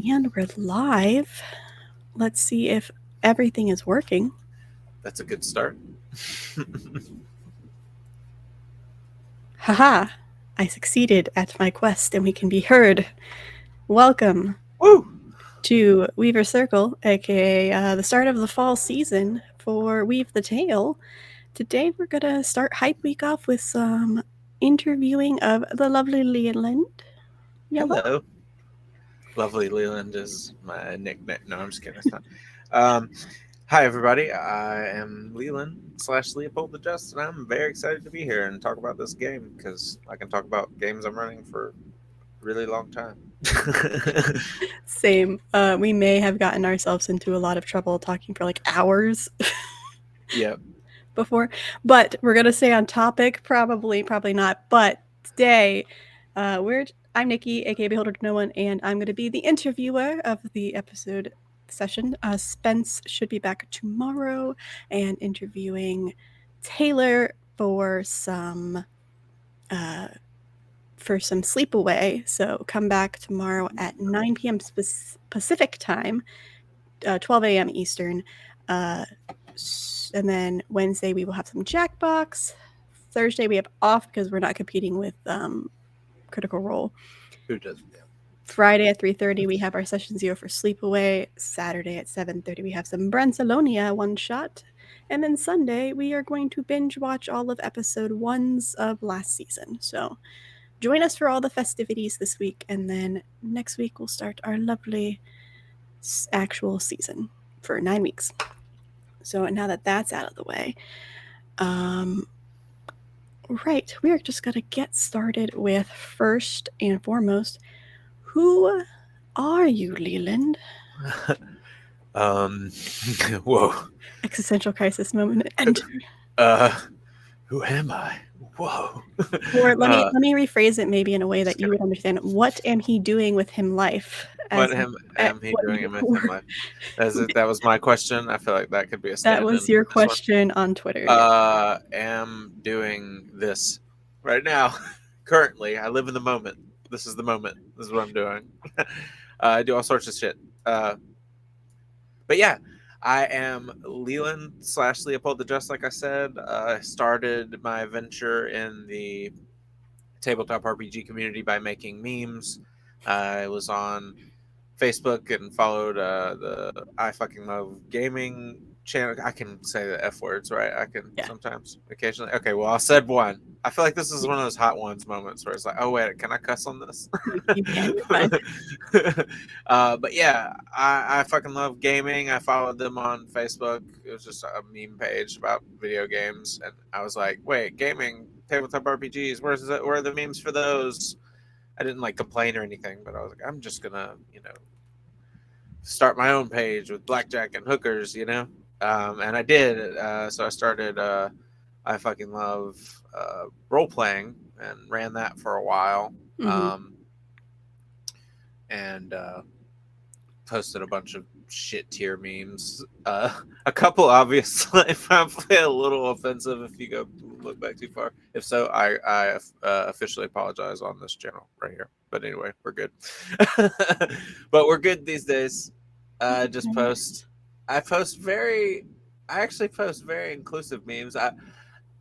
And we're live. Let's see if everything is working. That's a good start. Haha! I succeeded at my quest and we can be heard. Welcome Woo! to Weaver Circle, aka the start of the fall season for Weave the Tale. Today we're gonna start Hype Week off with some interviewing of the lovely Leland. Yellow. Hello. Lovely Leland is my nickname. No, I'm just kidding. It's not. Um, Hi, everybody. I am Leland / Leopold the Just, and I'm very excited to be here and talk about this game because I can talk about games I'm running for a really long time. Same. We may have gotten ourselves into a lot of trouble talking for like hours. Yep. Before, but we're gonna stay on topic. Probably not. But today, I'm Nikki, aka Beholder to No One, and I'm gonna be the interviewer of the episode session. Spence should be back tomorrow and interviewing Taylor uh, for some sleepaway. So come back tomorrow at 9 p.m. Pacific time, 12 a.m. Eastern. And then Wednesday we will have some Jackbox. Thursday we have off because we're not competing with Critical Role. Who does? Yeah. Friday at 3:30 we have our session 0 for Sleepaway. Saturday at 7:30 we have some Brensalonia one shot. And then Sunday we are going to binge watch all of episode 1s of last season. So join us for all the festivities this week, and then next week we'll start our lovely actual season for 9 weeks. So now that that's out of the way, right, we are just going to get started with first and foremost, who are you, Leland? Whoa. Existential crisis moment. And Who am I? Whoa. or let me rephrase it maybe in a way that you would understand. What am he doing with him life? What am he doing in him life? That was my question. I feel like that could be a stand-in. That was your question on Twitter. Am doing this right now. Currently, I live in the moment. This is the moment. This is what I'm doing. I do all sorts of shit. But yeah, I am Leland / Leopold the Just, like I said. I started my venture in the tabletop RPG community by making memes. I was on Facebook and followed the I fucking love gaming channel. I can say the F words, right? I can sometimes, occasionally. Okay, well, I said one. I feel like this is one of those hot ones moments where it's like, oh wait, can I cuss on this? You can. You're fine. But yeah, I fucking love gaming. I followed them on Facebook. It was just a meme page about video games, and I was like, wait, gaming, tabletop RPGs. Where are the memes for those? I didn't like complain or anything, but I was like, I'm just gonna, start my own page with blackjack and hookers, and I did. So I started. I fucking love role playing and ran that for a while, and posted a bunch of shit tier memes. A couple obviously probably a little offensive if you go look back too far. If so, I officially apologize on this channel right here. But anyway, we're good. But we're good these days. I actually post very inclusive memes.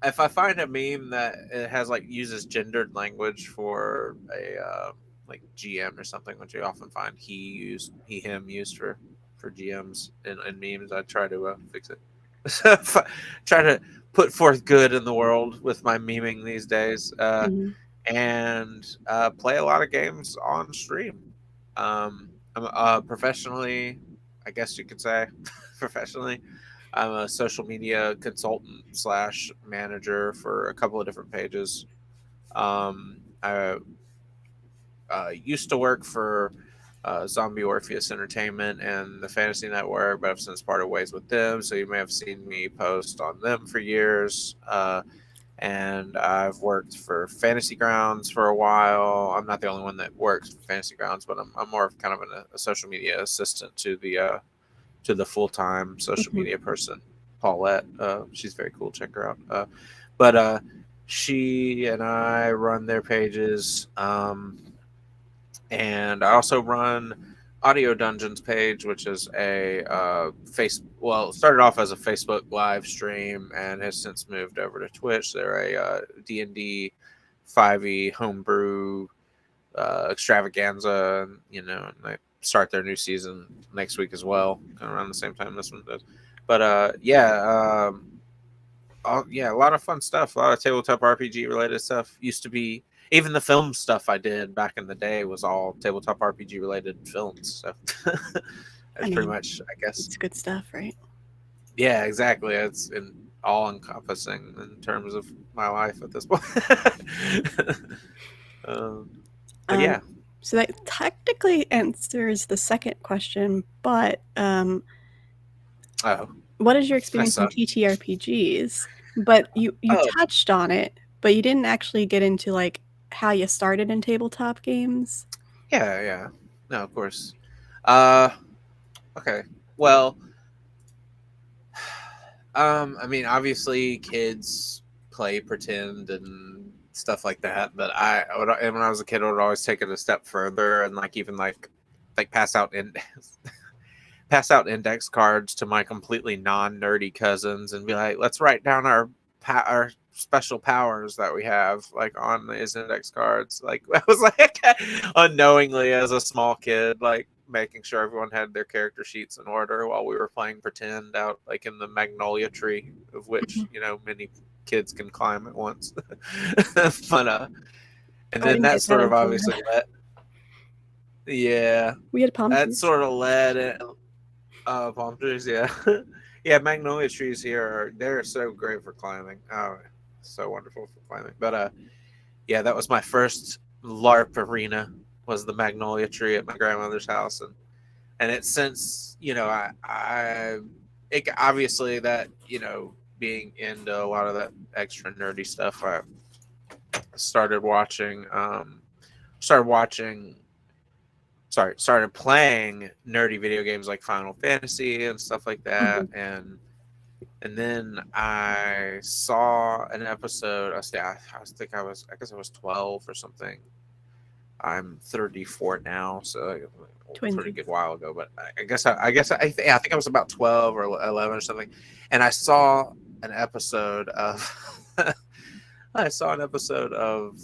If I find a meme that it has like uses gendered language for a like GM or something, which you often find him used for GMs and memes, I try to fix it. Try to put forth good in the world with my memeing these days, and play a lot of games on stream. I'm professionally, I guess you could say, professionally. I'm a social media consultant / manager for a couple of different pages. I used to work for Zombie Orpheus Entertainment and the Fantasy Network, but I've since parted ways with them. So you may have seen me post on them for years. And I've worked for Fantasy Grounds for a while. I'm not the only one that works for Fantasy Grounds, but I'm more of kind of a social media assistant to the full-time social media person, Paulette. She's very cool. Check her out. But she and I run their pages, and I also run Audio Dungeons page, which is a it started off as a Facebook live stream and has since moved over to Twitch. They're a D&D 5e homebrew extravaganza, and and they start their new season next week as well, kind of around the same time this one does. But yeah, a lot of fun stuff, a lot of tabletop RPG related stuff. Used to be even the film stuff I did back in the day was all tabletop RPG related films. So I that's pretty mean, much, I guess. it's good stuff, right? Yeah, exactly. It's all encompassing in terms of my life at this point. um, but Um, yeah. so that technically answers the second question, but Oh, what is your I experience in suck. TTRPGs? But you Oh, touched on it, but you didn't actually get into like how you started in tabletop games. yeah, yeah. No, of course. Uh, okay. Well, I mean, obviously, kids play pretend and stuff like that. But and when I was a kid, I would always take it a step further and like even like pass out index cards to my completely non-nerdy cousins and be like, let's write down our special powers that we have like on these index cards. Like I was like unknowingly as a small kid, like making sure everyone had their character sheets in order while we were playing pretend out like in the magnolia tree, of which Mhm. many kids can climb at once. But and Oh, I then didn't that get that sort of until obviously led, yeah, we had palm that trees. sort of led it. Palm trees, yeah. Yeah, magnolia trees here they're so great for climbing. Oh, so wonderful for climbing. But yeah, that was my first LARP arena, was the magnolia tree at my grandmother's house, and it's since, it obviously that, being into a lot of that extra nerdy stuff, I started watching started watching started playing nerdy video games like Final Fantasy and stuff like that, Mhm. and then I saw an episode. I guess I was 12 or something. I'm 34 now, so a pretty good Twinsies. while ago. But yeah, I think I was about 12 or 11 or something, and I saw an episode of I saw an episode of,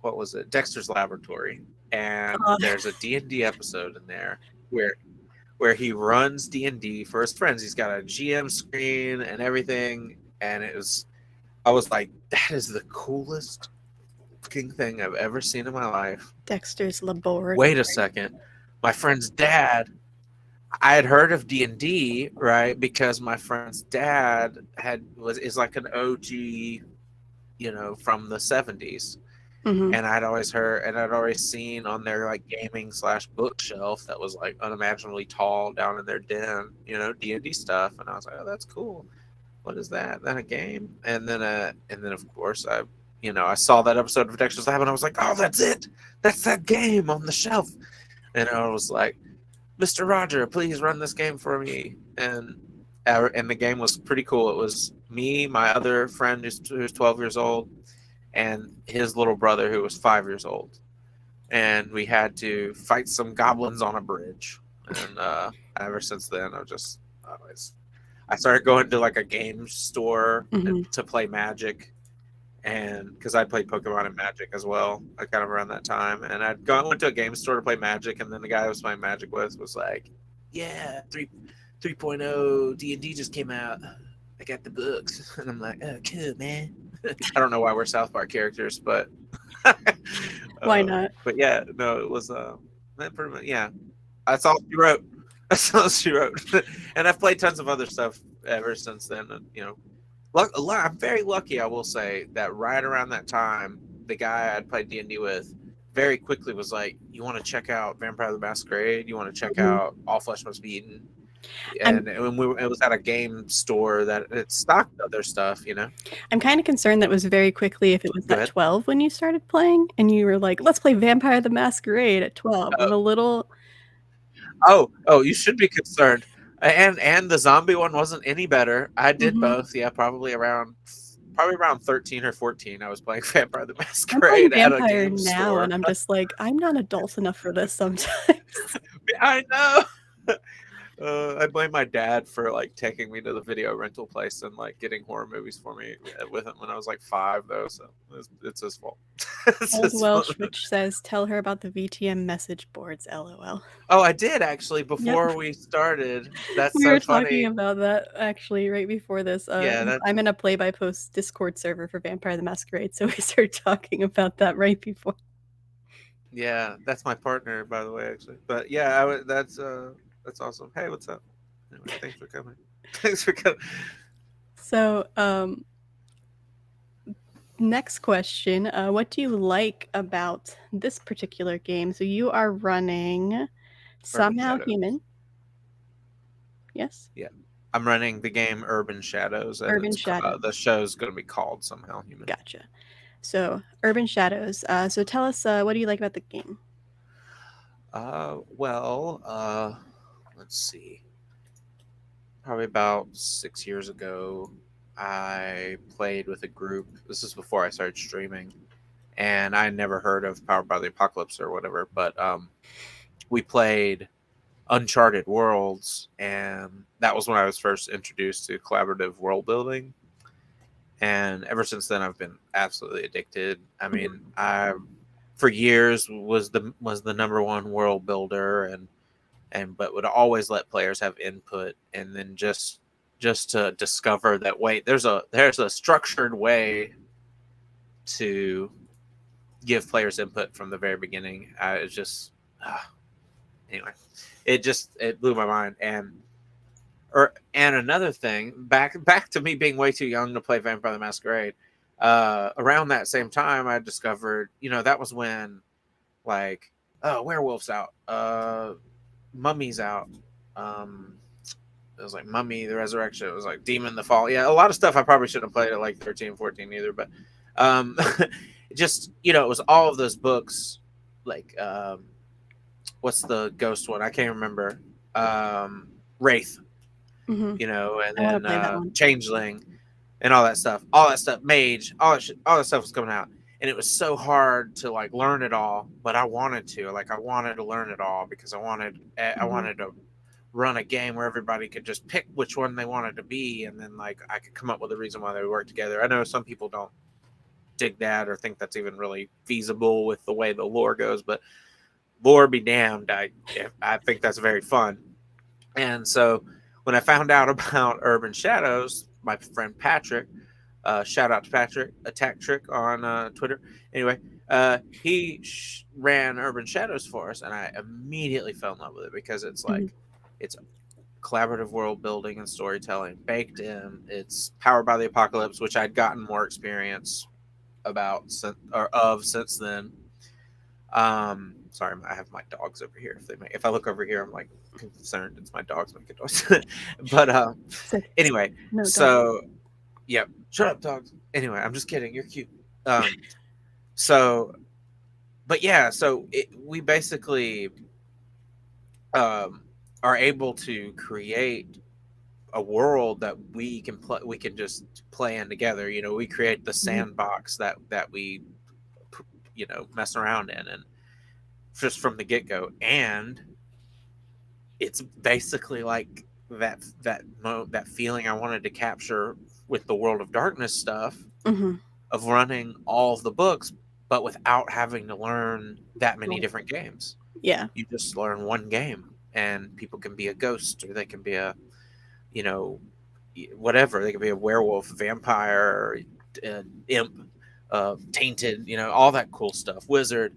what was it, Dexter's Laboratory, and Uh, there's a D&D episode in there where he runs D&D for his friends. He's got a GM screen and everything, and I was like, that is the coolest fucking thing I've ever seen in my life. Dexter's Wait a laboratory. second, my friend's dad. I had heard of D&D, right? Because my friend's dad is like an OG, from the 70s. Hmm. And I'd always seen on their like gaming slash bookshelf that was like unimaginably tall down in their den, D&D stuff, and I was like, oh, that's cool. What is that? Then a game? And then of course I saw that episode of Dexter's Lab, and I was like, oh, that's it. That's that game on the shelf. And I was like, Mr. Roger, please run this game for me. And the game was pretty cool. It was me, my other friend who's 12 years old, and his little brother who was 5 years old, and we had to fight some goblins on a bridge. And ever since then, I started going to like a game store Hmm. to play Magic, and because I played Pokemon and Magic as well, I kind of around that time, and I went to a game store to play Magic, and then the guy I was playing Magic with was like, "Yeah, 3.0 D&D just came out. I got the books," and I'm like, "Oh, cool, man." I don't know why we're South Park characters, but Why not? but yeah, no, it was pretty much, yeah. That's all she wrote. That's all she wrote. And I've played tons of other stuff ever since then. And, I'm very lucky, I will say, that right around that time, the guy I'd played D&D with very quickly was like, "You want to check out Vampire the Masquerade? You want to check Mhm. out All Flesh Must Be Eaten?" I'm And it was at a game store that it stocked other stuff. I'm kind of concerned that it was very quickly if it was Go at ahead. 12 when you started playing and you were like, let's play Vampire the Masquerade at 12. Uh, I'm a little, oh, you should be concerned. And the zombie one wasn't any better. I did mhm. both. Yeah, probably around 13 or 14. I was playing Vampire the I'm playing Masquerade at a Vampire game now store. and I'm just like, I'm not adult enough for this sometimes. I know. I blame my dad for like taking me to the video rental place and like getting horror movies for me with him when I was like 5, though. So it's his fault. It's Old his fault. Welsh Witch says, "Tell her about the VTM message boards." LOL. Oh, I did actually Yep. before we started. That's We so were talking funny. about that actually right before this. Yeah, that I'm in a play by post Discord server for Vampire the Masquerade, so we started talking about that right before. yeah, that's my partner, by the way, actually. But yeah, that's awesome. Hey, what's up? Anyway, thanks for coming. Thanks for coming. So, next question. What do you like about this particular game? So you are running Urban Somehow Shadows. Human. Yes? Yeah, I'm running the game Urban Shadows, and Urban the Shadows. show's going to be called Somehow Human. Gotcha. So, Urban Shadows. So tell us, what do you like about the game? Well, let's see. Probably about 6 years ago, I played with a group. This is before I started streaming, and I never heard of Powered by the Apocalypse or whatever. But we played Uncharted Worlds, and that was when I was first introduced to collaborative world building. And ever since then, I've been absolutely addicted. I mean, I for years was the number one world builder, and but would always let players have input, and then just to discover that wait, there's a structured way to give players input from the very beginning. It's just anyway, it blew my mind. And another thing, back to me being way too young to play Vampire the Masquerade. Around that same time, I discovered, that was when, like, oh, werewolves out, mummies out. Um, it was like Mummy, the Resurrection. It was like Demon, the Fall. Yeah, a lot of stuff I probably shouldn't have played at like 13, 14 either. But um, just, it was all of those books. Like, what's the ghost one? I can't remember. Wraith, Mm-hmm. and I want to then play that one. Changeling and all that stuff. All that stuff, Mage, all that stuff was coming out. And it was so hard to like learn it all, but I wanted to. Like, I wanted to learn it all because I Mm-hmm. wanted to run a game where everybody could just pick which one they wanted to be, and then like I could come up with a reason why they would work together. I know some people don't dig that or think that's even really feasible with the way the lore goes, but lore be damned, I think that's very fun. And so when I found out about Urban Shadows, my friend Patrick, shout out to Patrick, Attack Trick on Twitter. Anyway, he ran Urban Shadows for us, and I immediately fell in love with it because it's Mm-hmm. like it's collaborative world building and storytelling baked in. It's powered by the apocalypse, which I'd gotten more experience since then. Sorry, I have my dogs over here. If I look over here, I'm like concerned. It's my dogs making noise. But So, anyway, no, dog. so yeah, shut up, dogs. Anyway, I'm just kidding. You're cute. So, but yeah, we basically um are able to create a world that we can just play in together. We create the Mm-hmm. sandbox that we mess around in, and just from the get-go. And it's basically like that feeling I wanted to capture with the World of Darkness stuff, Mm-hmm. of running all of the books, but without having to learn that many Right. different games. Yeah. You just learn one game, and people can be a ghost, or they can be a, you know, whatever. They can be a werewolf, vampire, imp, tainted, all that cool stuff, wizard,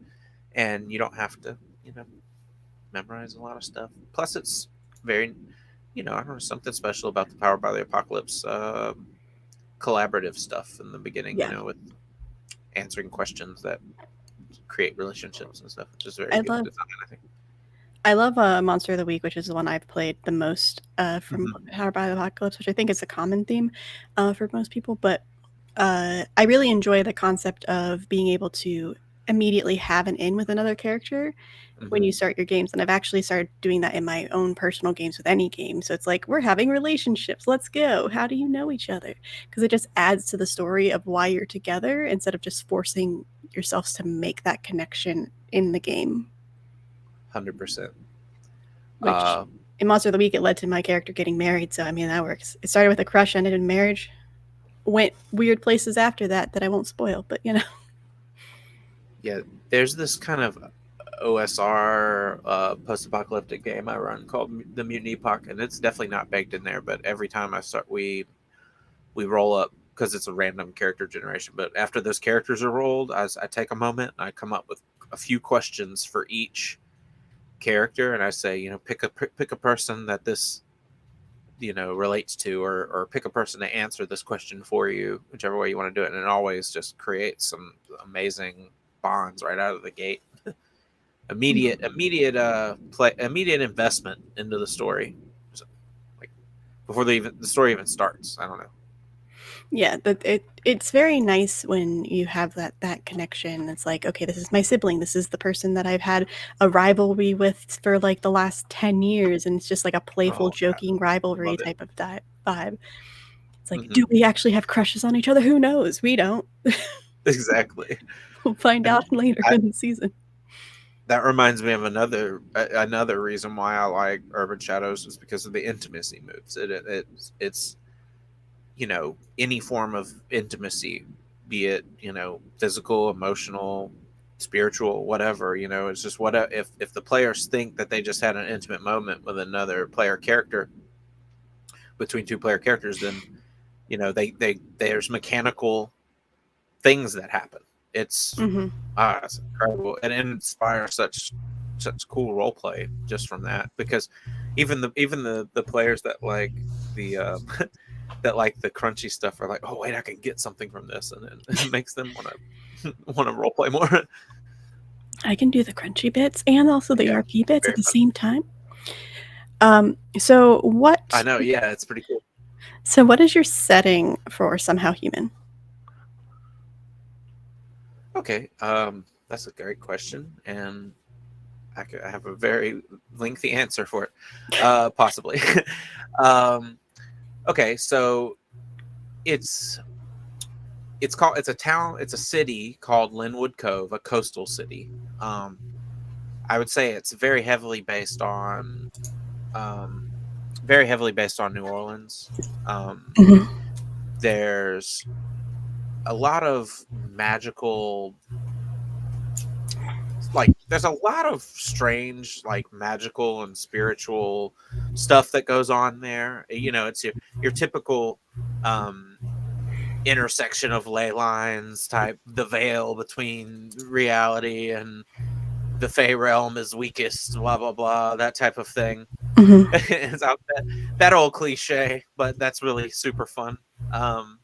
and you don't have to, you know, memorize a lot of stuff. Plus, it's very, I don't know, something special about the Power by the Apocalypse collaborative stuff in the beginning, Yeah. with answering questions that create relationships and stuff, which is very I good love design, I think. I love Monster of the Week, which is the one I've played the most from Mm-hmm. Power by the Apocalypse, which I think is a common theme for most people. But I really enjoy the concept of being able to immediately have an in with another character when Mm-hmm. you start your games. And I've actually started doing that in my own personal games with any game. So it's like, we're having relationships. Let's go. How do you know each other? Because it just adds to the story of why you're together instead of just forcing yourselves to make that connection in the game. 100%. which Uh, in Monster of the Week it led to my character getting married. So I mean that works. It started with a crush, ended in marriage, went weird places after that I won't spoil. But you know, yeah, there's this kind of OSR post-apocalyptic game I run called the Mutant Epoch, and it's definitely not baked in there. But every time I start, we roll up because it's a random character generation. But after those characters are rolled, I take a moment and I come up with a few questions for each character, and I say, pick a person that this relates to, or pick a person to answer this question for you, whichever way you want to do it, and it always just creates some amazing bonds right out of the gate. Immediate investment into the story, so, like before the story even starts. I don't know. yeah, it's very nice when you have that connection. It's like, okay, this is my sibling. This is the person that I've had a rivalry with for like the last 10 years, and it's just like a playful, Oh yeah, joking rivalry love it. type of vibe. It's like, Hmm. do we actually have crushes on each other? Who knows? We don't. Exactly. We'll find And out later I, in the season. that reminds me of another reason why I like Urban Shadows is because of the intimacy moves. It's any form of intimacy, be it physical, emotional, spiritual, whatever. It's just what if the players think that they just had an intimate moment with another player character, between two player characters, then they there's mechanical things that happen. It's Hmm. it's incredible, and it inspires such cool role play just from that, because even the players that like the that like the crunchy stuff are like, oh wait, I can get something from this, and it makes them want to role play more. I can do the crunchy bits and also the Yeah, RP bits at very the fun. same time. So I what? know. Yeah, it's pretty cool. So what is your setting for Somehow Human? Okay, that's a great question, and I have a very lengthy answer for it, possibly. um, okay, so it's it's a town, it's a city called Linwood Cove, a coastal city. Um, I would say it's um, very heavily based on New Orleans. Um, Hmm. there's a lot of magical, like there's a lot of strange, like magical and spiritual stuff that goes on there. It's your typical um intersection of ley lines type, the veil between reality and the Fey realm is weakest, blah blah blah, that type of thing. Hmm. It's out that old cliche, but that's really super fun. Um,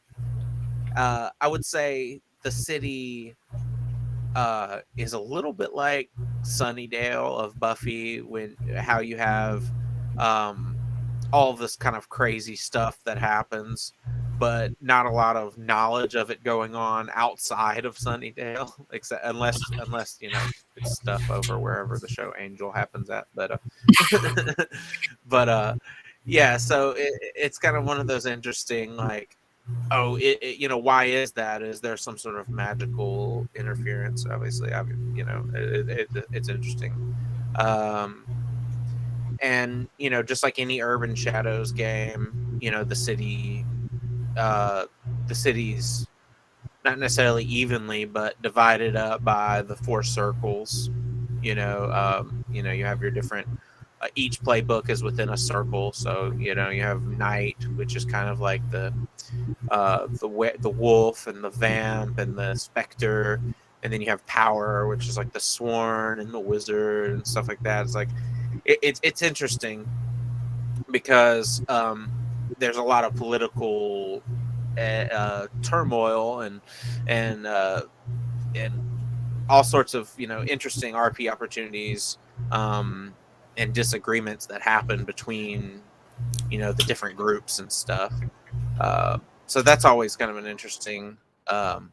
I would say the city is a little bit like Sunnydale of Buffy, when how you have um, all of this kind of crazy stuff that happens, but not a lot of knowledge of it going on outside of Sunnydale, except unless it's stuff over wherever the show Angel happens at. But yeah, so it's kind of one of those interesting, like, oh, why is that? Is there some sort of magical interference? Obviously, it's interesting. Um, and just like any Urban Shadows game, uh, the city's not necessarily evenly, but divided up by the four circles. You have your different. Each playbook is within a circle, so you have night, which is kind of like the wolf and the vamp and the specter, and then you have power, which is like the sworn and the wizard and stuff like that. It's like it's interesting because there's a lot of political turmoil and and all sorts of interesting RP opportunities, um, and disagreements that happen between the different groups and stuff. So that's always kind of an interesting um,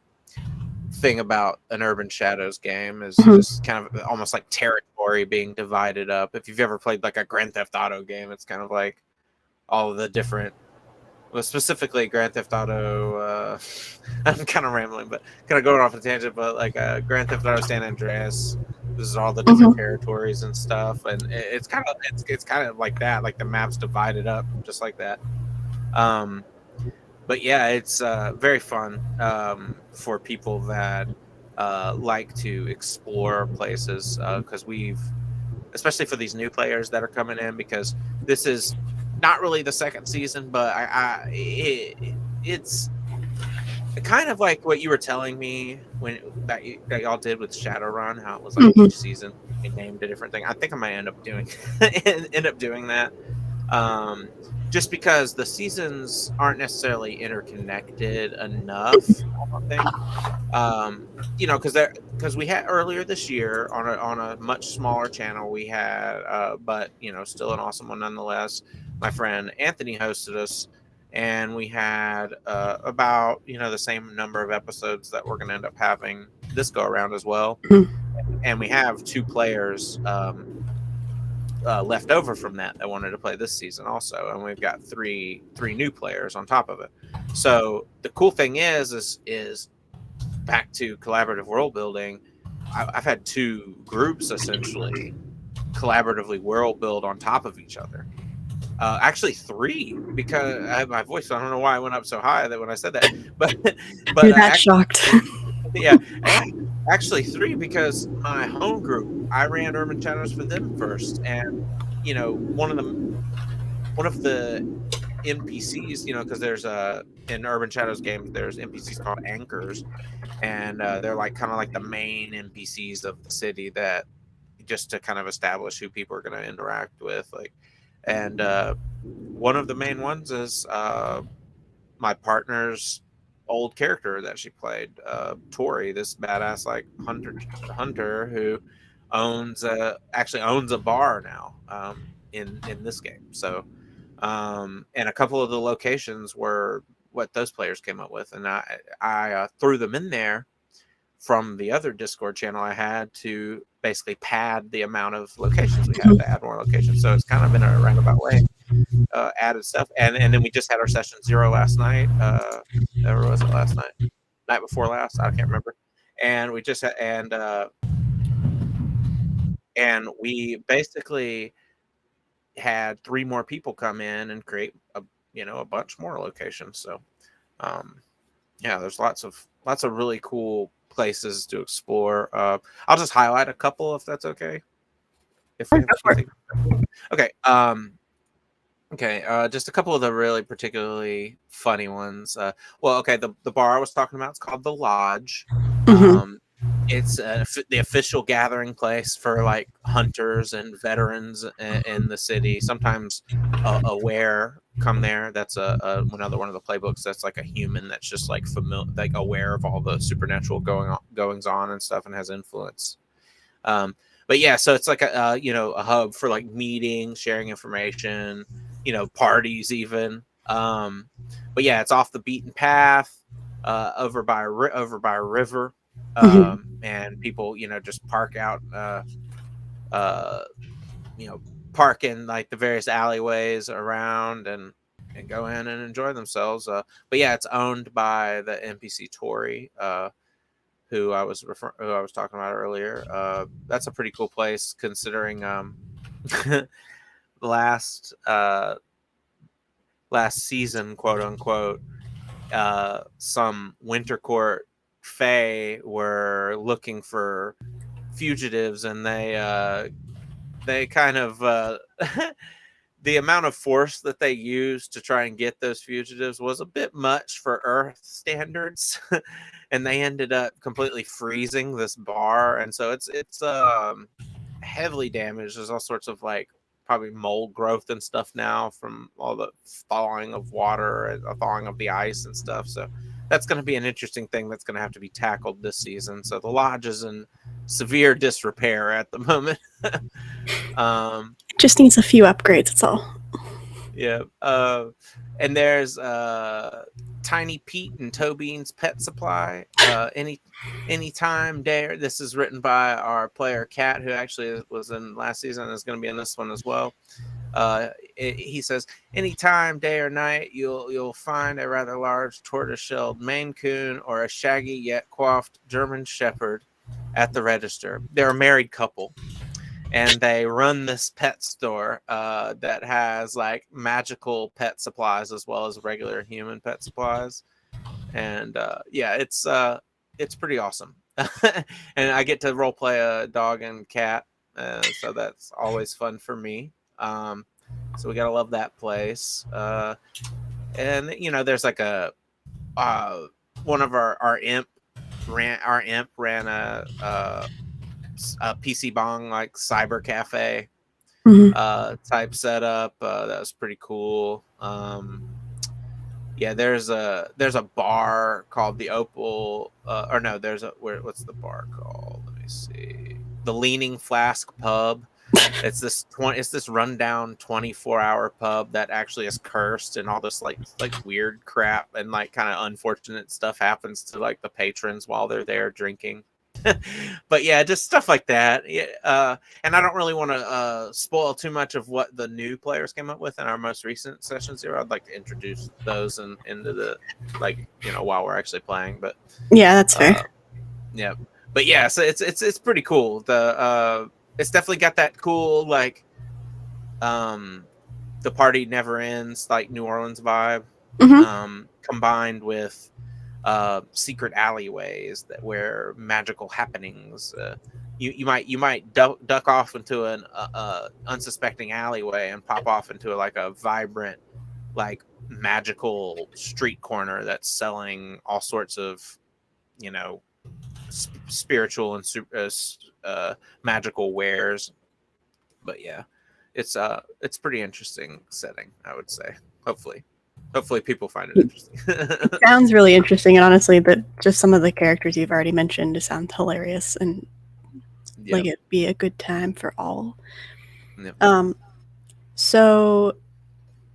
thing about an Urban Shadows game, is Hmm. just kind of almost like territory being divided up. If you've ever played like a Grand Theft Auto game, it's kind of like all of the different, well, specifically Grand Theft Auto. I'm kind of rambling, but kind of going off a tangent. But like Grand Theft Auto San Andreas, This is all the different Mhm. territories and stuff, and it's kind of like that, like the map's divided up just like that. Um, but yeah, it's very fun for people that like to explore places because especially for these new players that are coming in, because this is not really the second season, but it's kind of like what you were telling me when that y'all did with Shadowrun, how it was like Mhm. each season they named a different thing. I think I might end up doing that. Um, just because the seasons aren't necessarily interconnected enough, I don't think. Um, because we had earlier this year on a much smaller channel, we had but still an awesome one nonetheless. My friend Anthony hosted us, and we had about the same number of episodes that we're going to end up having this go around as well. Mhm. And we have two players left over from that wanted to play this season also, and we've got three new players on top of it. So the cool thing is back to collaborative world building. I've had two groups essentially collaboratively world build on top of each other. Actually, three, because I have my voice. So I don't know why I went up so high that when I said that, but but You're that actually, shocked. yeah, actually three, because my home group, I ran Urban Shadows for them first, and one of the NPCs, because there's in Urban Shadows games, there's NPCs called anchors, and they're like kind of like the main NPCs of the city, that just to kind of establish who people are going to interact with, like, and one of the main ones is my partner's old character that she played, Tori, this badass like hunter who actually owns a bar now in this game. So and a couple of the locations were what those players came up with, and I threw them in there from the other Discord channel I had to basically pad the amount of locations we had, to add more locations. So it's kind of in a roundabout way added stuff, and then we just had our session 0 last night. Or was it last night? Night before last? I can't remember. And we just had, and we basically had three more people come in and create a bunch more locations. So um, yeah, there's lots of really cool places to explore. I'll just highlight a couple if that's okay. Sure, go If you for it. think, okay. Okay, just a couple of the really particularly funny ones. Well, okay, the bar I was talking about is called the Lodge. Mhm. Um, it's the official gathering place for like hunters and veterans in the city. Sometimes aware come there. That's another one of the playbooks. That's like a human that's just like familiar, like aware of all the supernatural goings on and stuff, and has influence. Um, but yeah, so it's like a hub for like meetings, sharing information, parties even. But yeah, it's off the beaten path, over by a river, Mhm. and people just park out, uh, you know park in like the various alleyways around, and go in and enjoy themselves. But yeah, it's owned by the NPC Tori, who I was talking about earlier. That's a pretty cool place, considering last last season, quote unquote, some Winter Court Fae were looking for fugitives, and they kind of the amount of force that they used to try and get those fugitives was a bit much for Earth standards, and they ended up completely freezing this bar, and so it's heavily damaged. There's all sorts of like probably mold growth and stuff now from all the thawing of water and thawing of the ice and stuff. So that's going to be an interesting thing that's going to have to be tackled this season. So the lodge is in severe disrepair at the moment. um, Just needs a few upgrades, that's all. Yeah. And there's Tiny Pete and Tobean's Pet Supply. Anytime dare. This is written by our player Cat, who actually was in last season and is going to be in this one as well. He says, anytime, day or night, you'll find a rather large tortoise-shelled Maine Coon or a shaggy yet coiffed German Shepherd at the register. They're a married couple, and they run this pet store that has like magical pet supplies as well as regular human pet supplies. And yeah, it's pretty awesome. And I get to role play a dog and cat, so that's always fun for me. Um, so we gotta love that place. And you know, there's like uh, one of our imp ran a PC bong like cyber cafe Hmm. type setup. That was pretty cool. Yeah, there's a bar called the Opal, or no, there's a what's the bar called? Let me see. The Leaning Flask Pub. It's this rundown 24-hour pub that actually is cursed, and all this like weird crap and like kind of unfortunate stuff happens to like the patrons while they're there drinking. But yeah, just stuff like that. Yeah, and I don't really want to spoil too much of what the new players came up with in our most recent session zero. I'd like to introduce those into the like while we're actually playing. But Yeah, that's fair. uh, yeah, but yeah, so it's pretty cool. It's definitely got that cool like um the party never ends like New Orleans vibe, Hmm. combined with secret alleyways that where magical happenings. You might duck off into an unsuspecting alleyway and pop off into like a vibrant like magical street corner that's selling all sorts of you know spiritual and magical wares. But yeah, it's pretty interesting setting, I would say. Hopefully people find it interesting. Sounds really interesting, and honestly, that just some of the characters you've already mentioned sound hilarious and like Yep. it'd be a good time for all. Yep. Um, so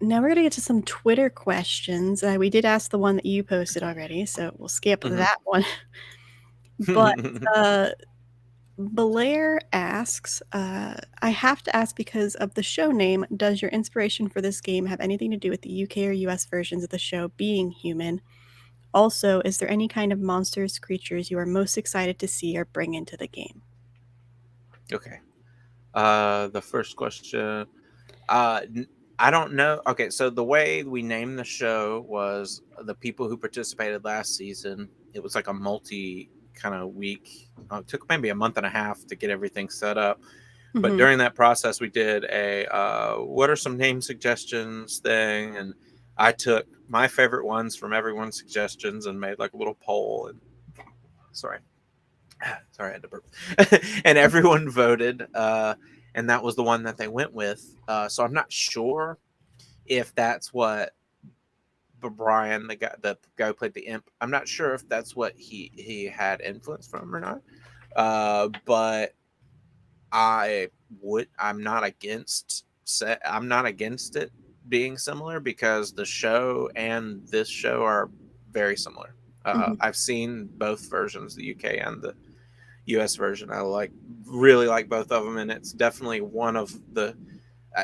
now we're gonna get to some Twitter questions. We did ask the one that you posted already, so we'll skip that one. But uh, Blair asks, I have to ask because of the show name, does your inspiration for this game have anything to do with the UK or US versions of the show being human? Also, is there any kind of monsters, creatures you are most excited to see or bring into the game? Okay. The first question. I don't know. Okay, so the way we named the show was the people who participated last season. It was like a multi kind of week. It took maybe a month and a half to get everything set up. But Hmm. during that process, we did a what are some name suggestions thing, and I took my favorite ones from everyone's suggestions and made like a little poll. And sorry, sorry, I had to burp. And everyone voted, and that was the one that they went with. So I'm not sure if that's what Brian, the guy who played the imp, I'm not sure if that's what he had influence from or not. But I'm not against I'm not against it being similar because the show and this show are very similar. Hmm. I've seen both versions, the UK and the US version. Really like both of them, and it's definitely one of the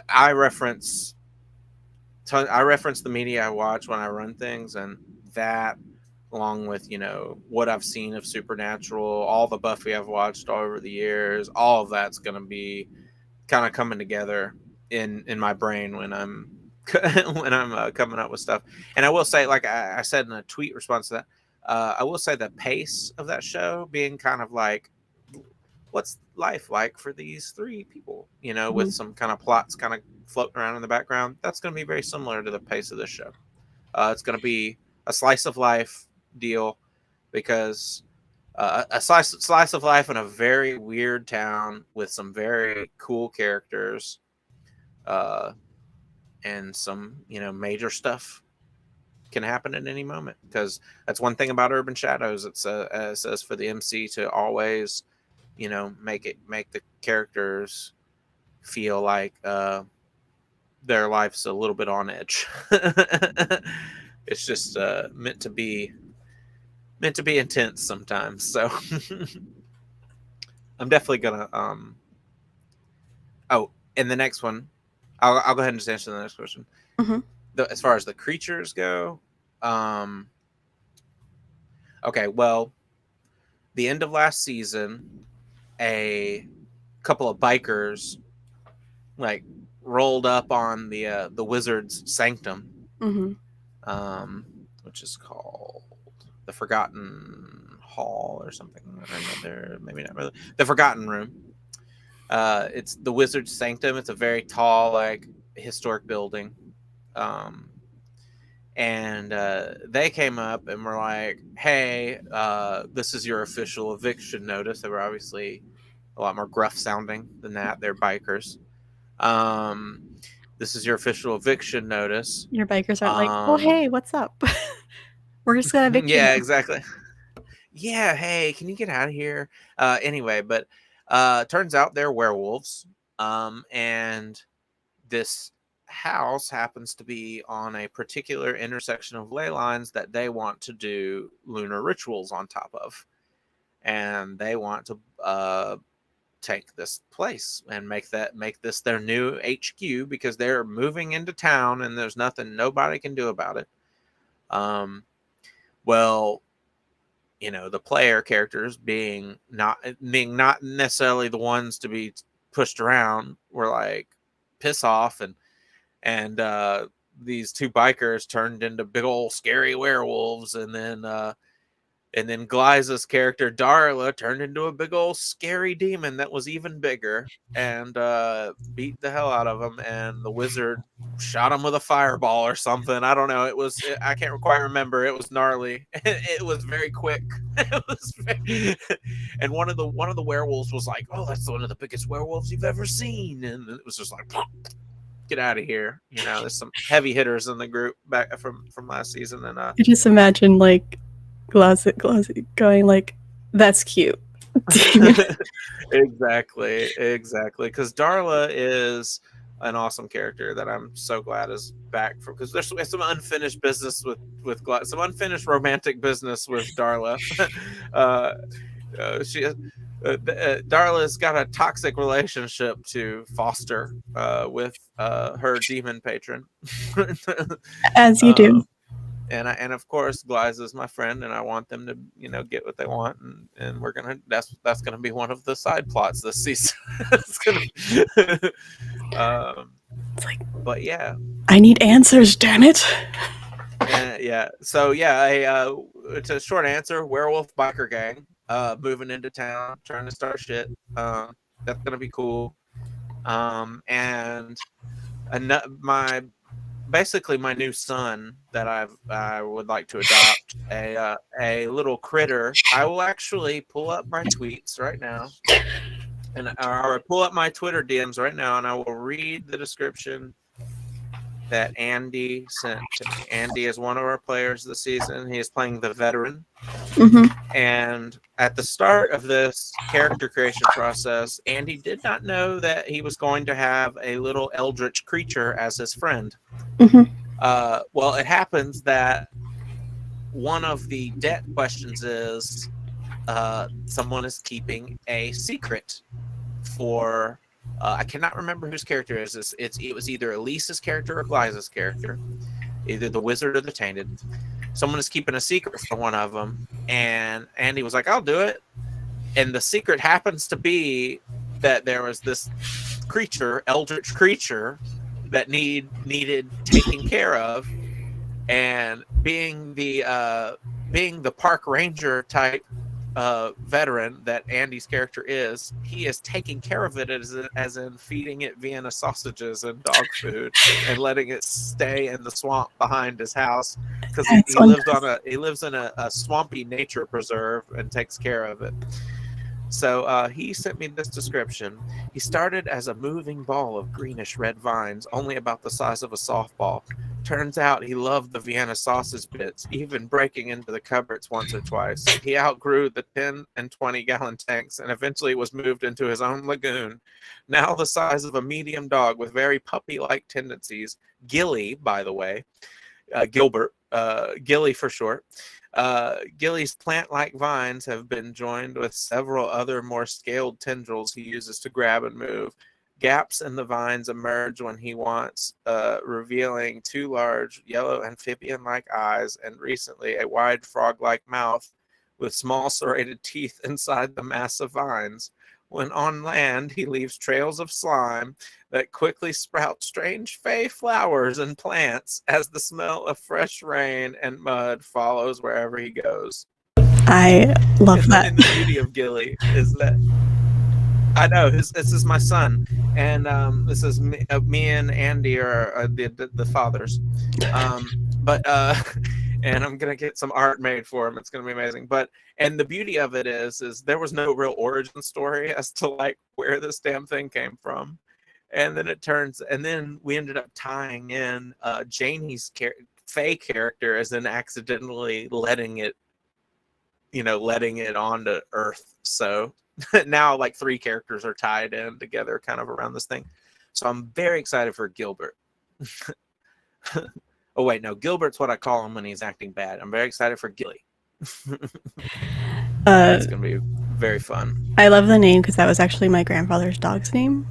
I reference I reference the media I watch when I run things, and that along with what I've seen of Supernatural, all the Buffy I've watched all over the years, all of that's going to be kind of coming together in my brain when I'm when I'm coming up with stuff. And I will say, like I said in a tweet response to that, I will say the pace of that show being kind of like what's life like for these three people, with Hmm. some kind of plots kind of floating around in the background. That's going to be very similar to the pace of this show. It's going to be a slice of life deal because a slice of life in a very weird town with some very cool characters, uh, and some major stuff can happen at any moment. Because that's one thing about Urban Shadows. It says for the MC to always make the characters feel like their life's a little bit on edge. It's just meant to be intense sometimes. So I'm definitely gonna oh, and the next one, I'll go ahead and just answer the next question. Hmm. As far as the creatures go, okay, well, the end of last season, a couple of bikers like rolled up on the wizard's sanctum, Mm-hmm. which is called the Forgotten Hall or something, or another, maybe not really, the Forgotten Room. It's the wizard's sanctum. It's a very tall, like historic building. Um, and they came up and were like, "Hey, this is your official eviction notice." They were obviously a lot more gruff sounding than that. They're bikers. Um, this is your official eviction notice. Your bikers aren't like, oh, Um, hey, what's up? We're just gonna evict you yeah, now. exactly. Yeah, hey, can you get out of here? Anyway, but turns out they're werewolves. And this house happens to be on a particular intersection of ley lines that they want to do lunar rituals on top of. And they want to take this place and make this their new HQ because they're moving into town and there's nothing nobody can do about it. Um, well, the player characters being not necessarily the ones to be pushed around were like piss off, and these two bikers turned into big old scary werewolves, and then Glyza's character Darla turned into a big old scary demon that was even bigger and beat the hell out of him. And the wizard shot him with a fireball or something. I don't know. I can't quite remember. It was gnarly. It was very quick. It was and one of the werewolves was like, "Oh, that's one of the biggest werewolves you've ever seen," and it was just like, "Get out of here!" There's some heavy hitters in the group back from last season, and I just imagine like Glazit going like, "That's cute." Demon. exactly. Because Darla is an awesome character that I'm so glad is back from. Because there's some unfinished business with some unfinished romantic business with Darla. uh, Darla's got a toxic relationship to foster with her demon patron. As you do. um, and of course Glyza is my friend and I want them to get what they want, and that's gonna be one of the side plots this season. It's gonna um It's like, but yeah. I need answers, damn it. Yeah, so yeah, it's a short answer: werewolf biker gang moving into town trying to start shit. That's gonna be cool. And my basically my new son that I would like to adopt a little critter. I will actually pull up my tweets right now, and or pull up my Twitter DMs right now, and I will read the description that Andy sent to me. Andy is one of our players this season. He is playing the veteran. Mm-hmm. And at the start of this character creation process, Andy did not know that he was going to have a little eldritch creature as his friend. Mm-hmm. Well, it happens that one of the debt questions is someone is keeping a secret for. I cannot remember whose character it is. It was either Elise's character or Glyza's character, either the wizard or the tainted. Someone is keeping a secret for one of them, and Andy was like, "I'll do it." And the secret happens to be that there was this creature, eldritch creature, that needed taking care of, and being the park ranger type veteran that Andy's character is, he is taking care of it as in feeding it Vienna sausages and dog food and letting it stay in the swamp behind his house because That's he lives in a swampy nature preserve and takes care of it. So he sent me this description. He started as a moving ball of greenish red vines, only about the size of a softball. Turns out he loved the Vienna sausage bits, even breaking into the cupboards once or twice. He outgrew the 10 and 20-gallon tanks and eventually was moved into his own lagoon, now the size of a medium dog with very puppy-like tendencies. Gilly, by the way, Gilbert, Gilly for short. Gilly's plant-like vines have been joined with several other more scaled tendrils he uses to grab and move. Gaps in the vines emerge when he wants, revealing two large yellow amphibian-like eyes and recently a wide frog-like mouth with small serrated teeth inside the massive vines. When on land, he leaves trails of slime that quickly sprout strange fey flowers and plants as the smell of fresh rain and mud follows wherever he goes. I love And the that. and the beauty of Gilly is that I know this is my son, and this is me and Andy are the fathers, but and I'm gonna get some art made for him. It's gonna be amazing. But and the beauty of it is there was no real origin story as to like where this damn thing came from, and then we ended up tying in Janie's Faye character as in accidentally letting it onto Earth. So now like three characters are tied in together kind of around this thing. So I'm very excited for Gilbert. Oh wait, no, Gilbert's what I call him when he's acting bad. I'm very excited for Gilly. Uh, That's gonna be very fun. I love the name because that was actually my grandfather's dog's name,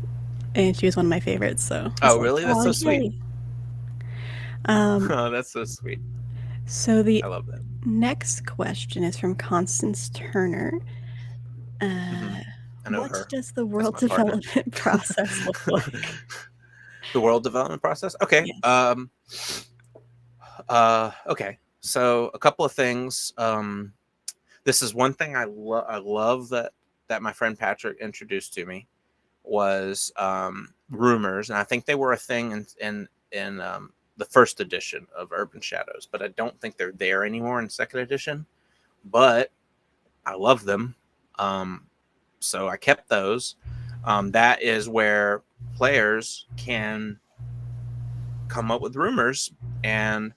and she was one of my favorites. So I was Oh like, really? That's "Oh, so sweet. yay!" Um, Oh, that's so sweet. so the I love that. next question is from Constance Turner. Mm-hmm. Uh, I know what her. does the That's world my partner. development process look like? The world development process. Okay. Yes. Okay. So a couple of things. This is one thing I love that my friend Patrick introduced to me was rumors, and I think they were a thing in the first edition of Urban Shadows, but I don't think they're there anymore in second edition. But I love them, so I kept those. That is where players can come up with rumors, and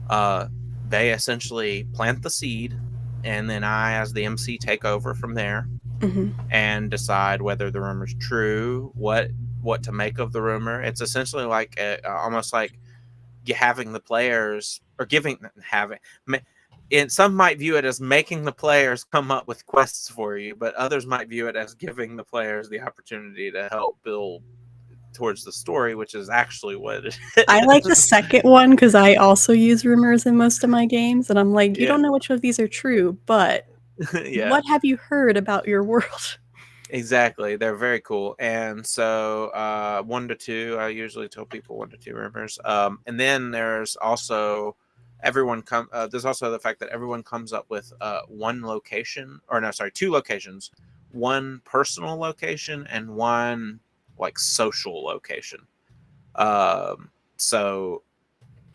uh, they essentially plant the seed, and then I, as the MC, take over from there Mm-hmm. and decide whether the rumor's true, what to make of the rumor. It's essentially like almost like having the players or giving having. And some might view it as making the players come up with quests for you, but others might view it as giving the players the opportunity to help build towards the story, which is actually what it I like the is. second one because I also use rumors in most of my games, and I'm like, you Yeah, don't know which of these are true, but yeah. what have you heard about your world? Exactly. They're very cool. And so 1 to 2, I usually tell people 1 to 2 rumors. And then there's also the fact that everyone comes up with one location, or no, sorry, 2 locations, one personal location and one like social location. So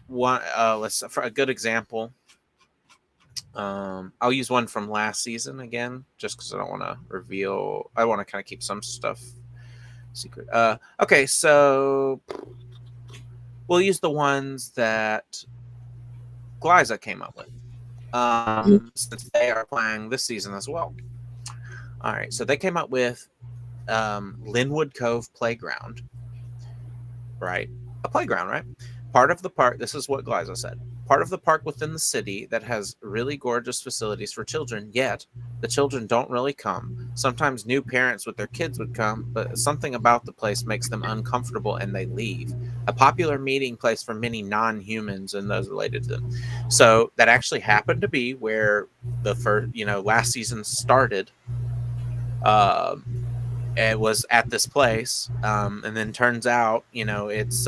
one let's for a good example, I'll use one from last season again, just because I don't want to reveal. I want to kind of keep some stuff secret. Okay, so we'll use the ones that Glyza came up with, since they are playing this season as well. All right, so they came up with Linwood Cove Playground, right? A playground, right? Part of the park, this is what Glyza said. Part of the park within the city that has really gorgeous facilities for children, yet the children don't really come. Sometimes new parents with their kids would come, but something about the place makes them uncomfortable and they leave. A popular meeting place for many non-humans and those related to them. So that actually happened to be where the first, last season started. Um, it was at this place, and then turns out, it's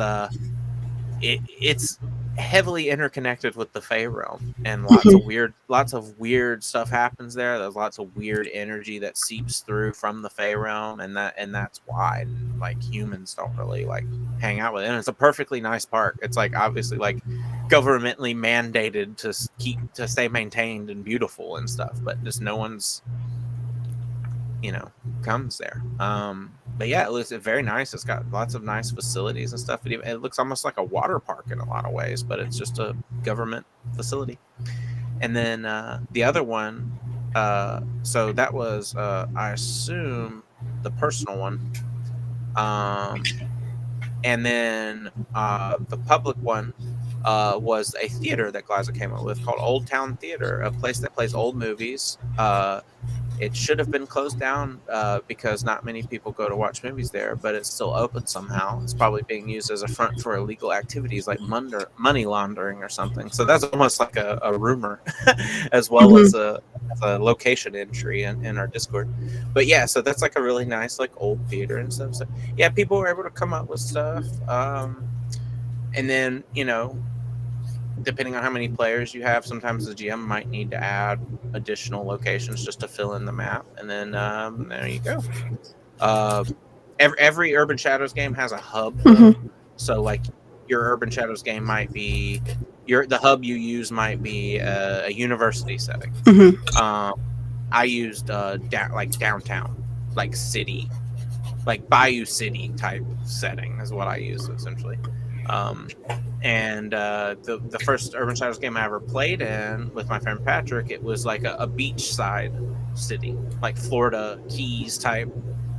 heavily interconnected with the Fey realm, and lots of weird stuff happens there. There's lots of weird energy that seeps through from the Fey realm, and that's why like humans don't really like hang out with it. And it's a perfectly nice park. It's like obviously like governmentally mandated to stay maintained and beautiful and stuff, but just no one's comes there. But yeah, it looks very nice. It's got lots of nice facilities and stuff. It looks almost like a water park in a lot of ways, but it's just a government facility. And then the other one, so that was I assume the personal one. And then the public one was a theater that Glyza came up with called Old Town Theater, a place that plays old movies. It should have been closed down because not many people go to watch movies there, but it's still open somehow. It's probably being used as a front for illegal activities like money laundering or something. So that's almost like a rumor, as well Mm-hmm. as as a location entry in our Discord. But yeah, so that's like a really nice like old theater and stuff. So yeah, people were able to come up with stuff. And then depending on how many players you have, sometimes the GM might need to add additional locations just to fill in the map. And then there you go. Uh, every Urban Shadows game has a hub though. Mm-hmm. So like your Urban Shadows game might be the hub you use might be a university setting. Mm-hmm. Um, I used like downtown, like city, like Bayou City type setting is what I used essentially. Um, and the first Urban Shadows game I ever played in with my friend Patrick, it was like a beachside city, like Florida Keys type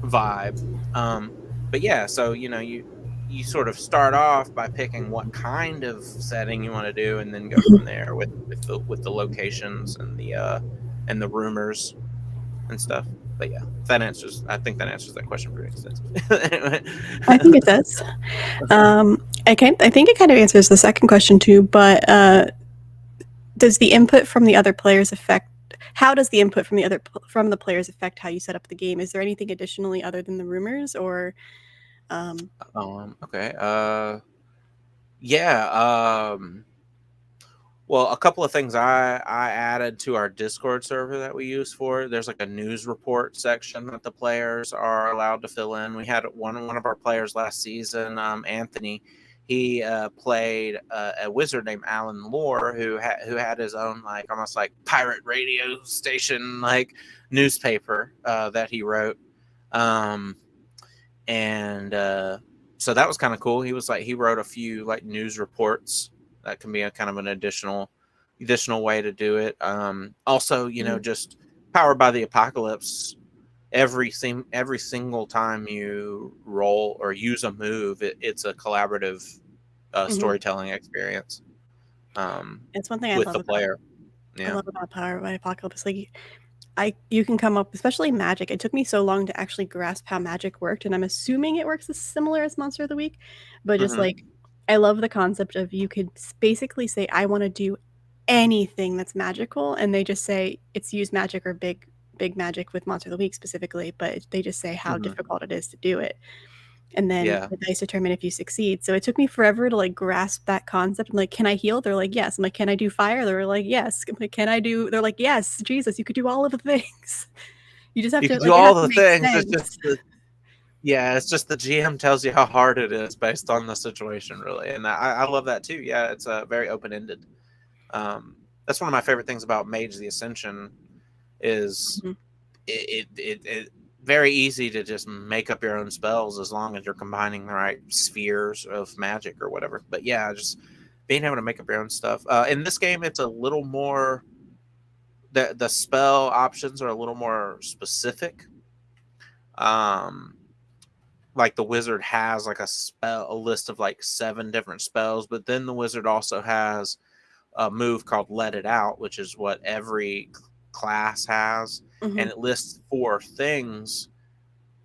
vibe. Um, but yeah, so you sort of start off by picking what kind of setting you want to do, and then go from Mm-hmm. there with the locations and the rumors and stuff. But yeah, I think that answers that question pretty extensively. I think it does. I think it kind of answers the second question too, but does the input from the other players affect how does the input from the players affect how you set up the game? Is there anything additionally other than the rumors or Okay. Yeah. Well, a couple of things I added to our Discord server that we use for it. There's like a news report section that the players are allowed to fill in. We had one of our players last season, Anthony. He played a wizard named Alan Lore, who had his own like almost like pirate radio station like newspaper that he wrote. Um, and so that was kind of cool. He wrote a few like news reports that can be a kind of an additional way to do it. Also, Mhm. just powered by the apocalypse. Every single time you roll or use a move, it's a collaborative Mhm. storytelling experience It's one thing with the player. I Yeah. love about Power by Apocalypse. Like you can come up, especially magic. It took me so long to actually grasp how magic worked, and I'm assuming it works as similar as Monster of the Week, but just Hmm. like I love the concept of you could basically say I want to do anything that's magical, and they just say it's use magic or big magic with Monster of the Week specifically, but they just say how Hmm. difficult it is to do it. And then Yeah. the dice determine if you succeed. So it took me forever to like grasp that concept. I'm like, can I heal? They're like, yes. I'm like, can I do fire? They're like, yes. I'm like, can I do? They're like, yes. Jesus, you could do all of the things. You just have You to can do like it all has to the make things. sense. It's just the GM tells you how hard it is based on the situation, really, and I love that too. Yeah, it's very open ended. That's one of my favorite things about Mage the Ascension is Mhm. it very easy to just make up your own spells as long as you're combining the right spheres of magic or whatever. But yeah, just being able to make up your own stuff. In this game, it's a little more the spell options are a little more specific. Um, like the wizard has like a list of like 7 different spells, but then the wizard also has a move called Let It Out, which is what every class has, Mhm. and it lists 4 things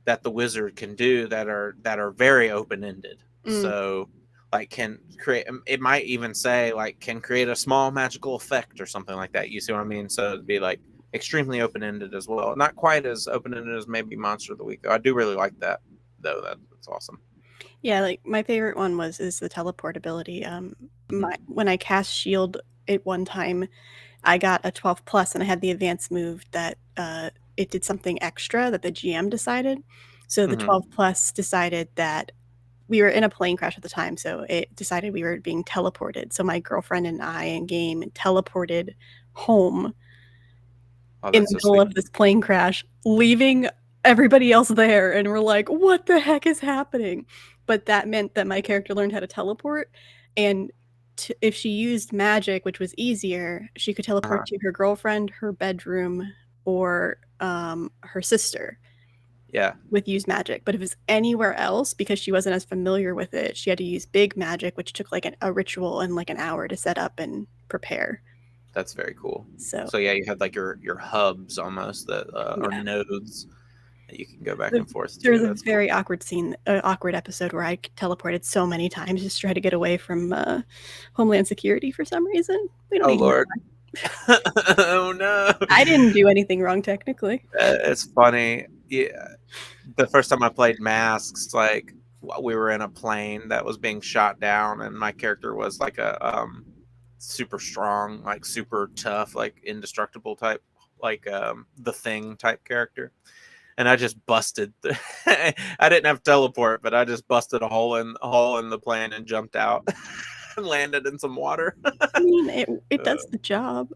that the wizard can do that are very open ended. Mm. So like can create it might even say like can create a small magical effect or something like that. You see what I mean? So it'd be like extremely open ended as well. Not quite as open ended as maybe Monster of the Week though. I do really like that though. That's awesome. Yeah, like my favorite one is the teleportability. Hmm. My when I cast shield at one time, I got a 12 plus and I had the advanced move that it did something extra that the GM decided. So the Hmm. 12 plus decided that we were in a plane crash at the time, so it decided we were being teleported. So my girlfriend and I in game teleported home Oh, in that's the so middle sweet. of this plane crash, leaving everybody else there, and we're like, "What the heck is happening?" But that meant that my character learned how to teleport, and if she used magic, which was easier, she could teleport Uh-huh. to her girlfriend, her bedroom, or her sister Yeah, with use magic. But if it's anywhere else, because she wasn't as familiar with it, she had to use big magic, which took like a ritual and like an hour to set up and prepare. that's very cool. So So yeah, you have like your hubs almost that are yeah, nodes that you can go back the, and forth there was to. a That's cool. very awkward episode where I teleported so many times just to try to get away from Homeland Security for some reason. We don't Oh need to know Lord. why. Oh no! I didn't do anything wrong technically. It's funny. Yeah, the first time I played Masks, like we were in a plane that was being shot down, and my character was like a super strong, like super tough, like indestructible type, like the Thing type character. And I just busted. I didn't have teleport, but I just busted a hole in the plane and jumped out and landed in some water. I mean, it does the job.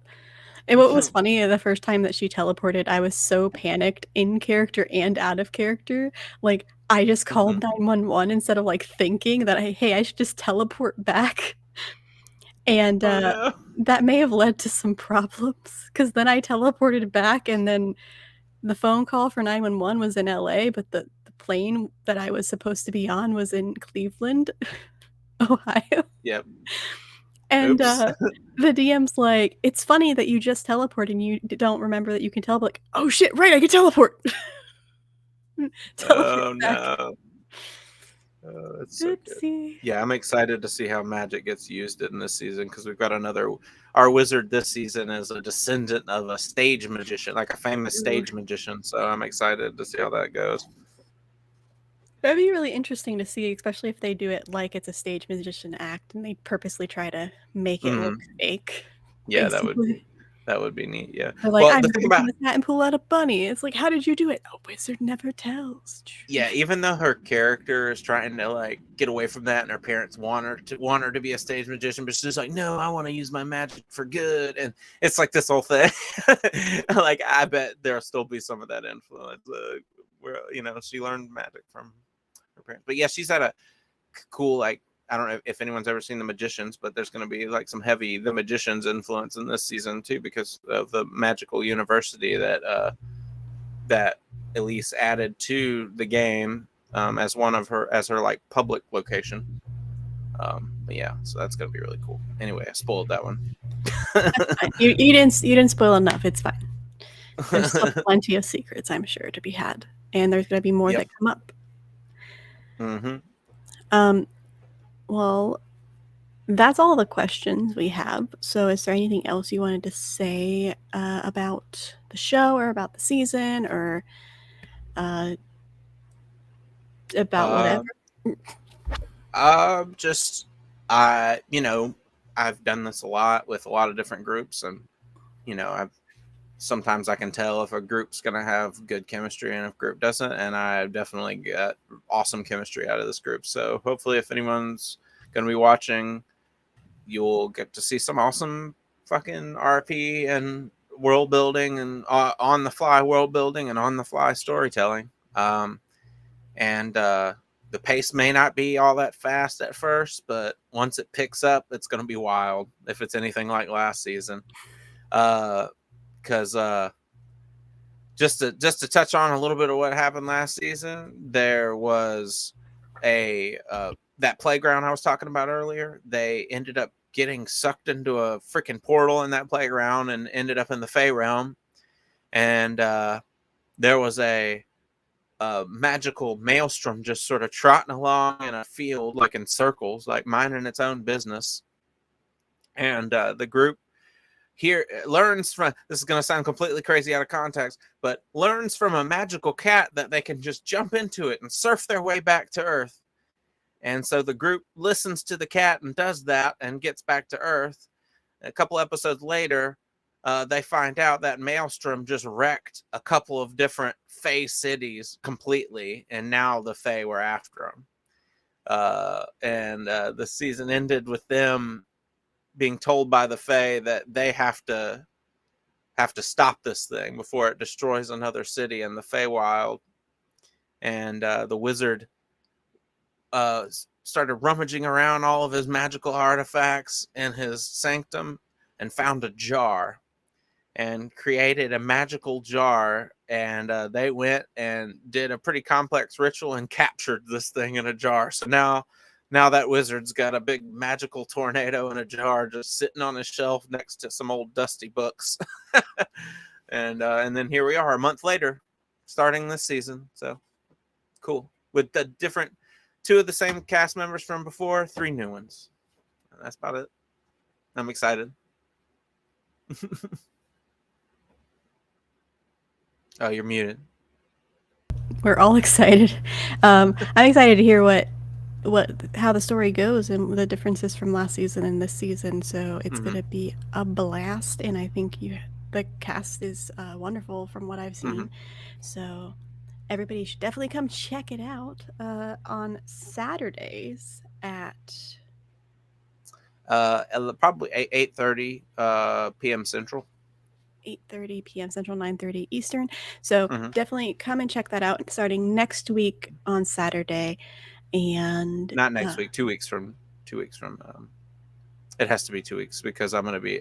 And what was funny, the first time that she teleported, I was so panicked in character and out of character. Like, I just called 911 instead of, like, thinking that, hey, I should just teleport back. And, Oh no! that may have led to some problems, because then I teleported back, and then the phone call for 911 was in LA, but the plane that I was supposed to be on was in Cleveland, Ohio. Yep. And, Oops. the DM's like, "It's funny that you just teleport and you don't remember that you can teleport." Like, "Oh shit, right, I can teleport." Teleport Oh back. no! Oh, that's so good. Oopsie. Yeah, I'm excited to see how magic gets used in this season because we've got another. Our wizard this season is a descendant of a stage magician, like a famous Ooh. stage magician. So I'm excited to see how that goes. That'd be really interesting to see, especially if they do it like it's a stage magician act and they purposely try to make it look Mhm. fake, Yeah, basically. that would be neat. Yeah. They're like, Well, "I'm the gonna thing reach about in this hat and pull out a bunny." It's like, "How did you do it?" "A wizard never tells." yeah, even though her character is trying to like get away from that, and her parents want her to be a stage magician, but she's like, no, I want to use my magic for good, and it's like this whole thing. Like, I bet there'll still be some of that influence where she learned magic from her parents. But yeah, she's had a cool, like, I don't know if anyone's ever seen The Magicians, but there's going to be like some heavy The Magicians influence in this season too because of the magical university that Elise added to the game as her like public location. But yeah, so that's gonna be really cool. Anyway, I spoiled that one. That's fine. You didn't spoil enough, it's fine. There's still plenty of secrets, I'm sure, to be had, and there's gonna be more Yep. that come up. Mm-hmm. Um, well, that's all the questions we have. So is there anything else you wanted to say, about the show or about the season or, uh, about whatever? Uh, just I've done this a lot with a lot of different groups, and I've sometimes I can tell if a group's gonna have good chemistry and if a group doesn't, and I definitely get awesome chemistry out of this group. So hopefully, if anyone's gonna be watching, you'll get to see some awesome fucking RP and world building and on the fly world building and on the fly storytelling. And the pace may not be all that fast at first, but once it picks up, it's going to be wild if it's anything like last season. Because just to touch on a little bit of what happened last season, there was a that playground I was talking about earlier. They ended up getting sucked into a freaking portal in that playground and ended up in the Fey realm. And there was a magical maelstrom just sort of trotting along in a field, like in circles, like minding its own business. And the group here learns from, this is going to sound completely crazy out of context, but learns from a magical cat that they can just jump into it and surf their way back to Earth. And so the group listens to the cat and does that and gets back to Earth. A couple episodes later, they find out that Maelstrom just wrecked a couple of different Fey cities completely, and now the Fey were after them. And the season ended with them being told by the Fey that they have to stop this thing before it destroys another city in the Feywild. And the wizard started rummaging around all of his magical artifacts in his sanctum and found a jar and created a magical jar. And they went and did a pretty complex ritual and captured this thing in a jar. So now that wizard's got a big magical tornado in a jar just sitting on his shelf next to some old dusty books. And then here we are a month later, starting this season. So cool. With the different, 2 of the same cast members from before, 3 new ones. And that's about it. I'm excited. Oh, you're muted. We're all excited. I'm excited to hear how the story goes and the differences from last season and this season. So it's gonna be a blast, and I think the cast is wonderful from what I've seen. So everybody should definitely come check it out on Saturdays at Probably 8:30 p.m. Central. 8:30 p.m. Central, 9:30 Eastern. So definitely come and check that out starting next week on Saturday. And not next week, 2 weeks from it has to be 2 weeks because I'm going to be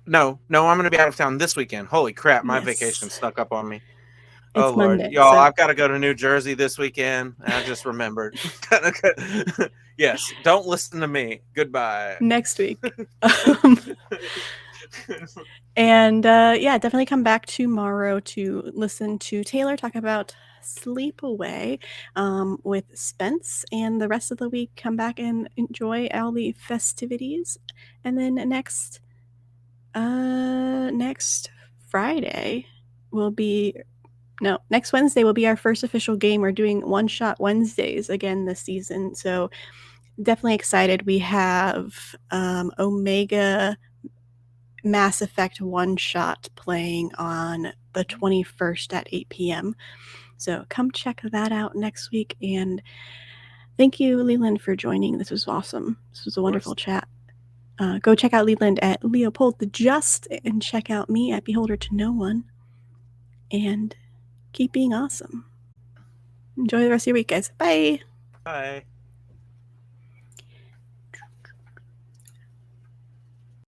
no, I'm going to be out of town this weekend. Holy crap, my vacation snuck up on me. It's oh Lord, Monday, y'all! so. I've got to go to New Jersey this weekend. I just remembered. Yes, don't listen to me. Goodbye. Next week. And yeah, definitely come back tomorrow to listen to Taylor talk about Sleepaway with Spence, and the rest of the week come back and enjoy all the festivities. And then next Friday will be next Wednesday will be our first official game. We're doing One Shot Wednesdays again this season, so definitely excited. We have Omega Mass Effect One Shot playing on the 21st at 8 p.m. So come check that out next week. And thank you, Leland, for joining. This was awesome. This was a wonderful chat. Go check out Leland at Leopold the Just and check out me at Beholder to No One. And keep being awesome. Enjoy the rest of your week, guys. Bye. Bye.